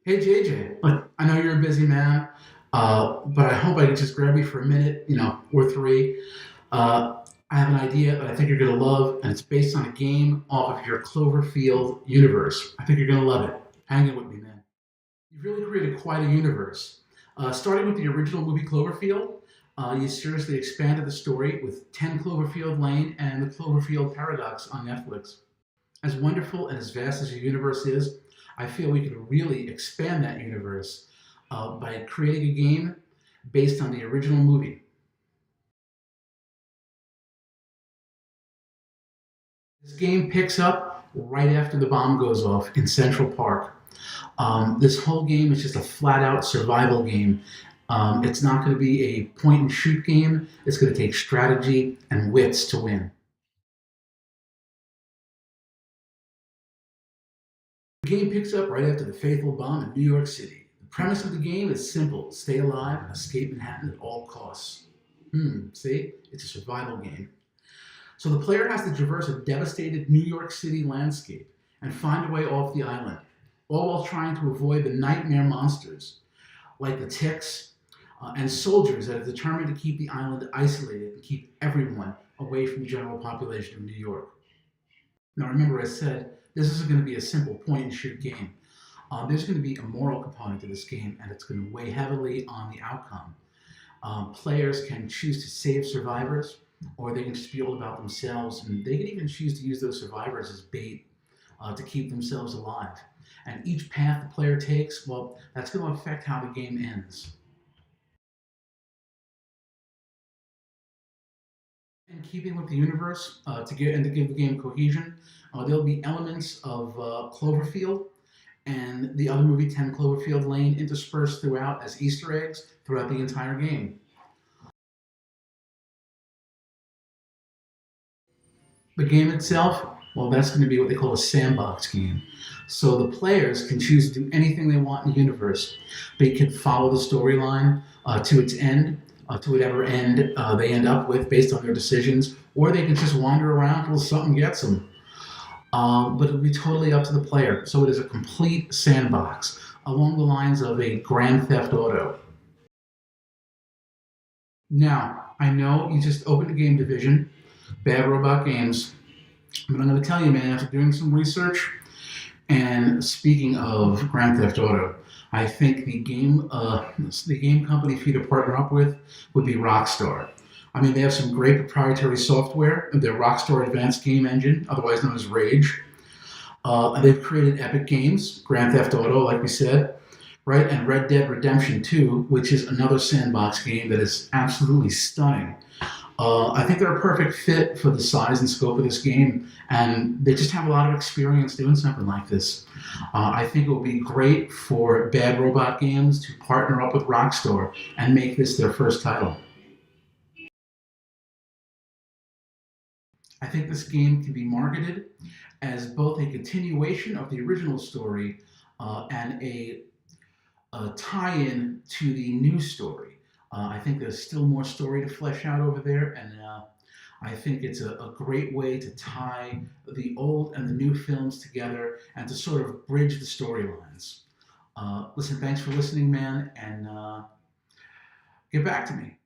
Hey JJ, look, I know you're a busy man, but I hope I can just grab you for a minute, or three. I have an idea that I think you're going to love, and it's based on a game off of your Cloverfield universe. I think you're going to love it. Hang in with me, man. You've really created quite a universe. Starting with the original movie Cloverfield, you seriously expanded the story with 10 Cloverfield Lane and the Cloverfield Paradox on Netflix. As wonderful and as vast as your universe is, I feel we could really expand that universe by creating a game based on the original movie. This game picks up right after the bomb goes off in Central Park. This whole game is just a flat out survival game. It's not going to be a point and shoot game, it's going to take strategy and wits to win. The game picks up right after the fatal bomb in New York City. The premise of the game is simple: stay alive and escape Manhattan at all costs. See? It's a survival game. So the player has to traverse a devastated New York City landscape and find a way off the island, all while trying to avoid the nightmare monsters like the ticks and soldiers that are determined to keep the island isolated and keep everyone away from the general population of New York. Now, remember, I said this isn't going to be a simple point and shoot game. There's going to be a moral component to this game, and it's going to weigh heavily on the outcome. Players can choose to save survivors, or they can just be all about themselves, and they can even choose to use those survivors as bait to keep themselves alive. And each path the player takes, well, that's going to affect how the game ends. In keeping with the universe, to give the game cohesion, there'll be elements of Cloverfield and the other movie 10 Cloverfield Lane interspersed throughout as Easter eggs throughout the entire game. The game itself, well, that's going to be what they call a sandbox game. So the players can choose to do anything they want in the universe. They can follow the storyline to its end, to whatever end they end up with based on their decisions, or they can just wander around until something gets them. But it'll be totally up to the player. So it is a complete sandbox along the lines of a Grand Theft Auto. Now, I know you just opened a game division, Bad Robot Games, but I'm going to tell you, man, after doing some research, and speaking of Grand Theft Auto, I think the game company for you to partner up with would be Rockstar. I mean, they have some great proprietary software, their Rockstar Advanced Game Engine, otherwise known as Rage. They've created epic games, Grand Theft Auto, like we said, right? And Red Dead Redemption 2, which is another sandbox game that is absolutely stunning. I think they're a perfect fit for the size and scope of this game, and they just have a lot of experience doing something like this. I think it will be great for Bad Robot Games to partner up with Rockstar and make this their first title. I think this game can be marketed as both a continuation of the original story and a tie-in to the new story. I think there's still more story to flesh out over there, and I think it's a great way to tie the old and the new films together and to sort of bridge the storylines. Listen, thanks for listening, man, and get back to me.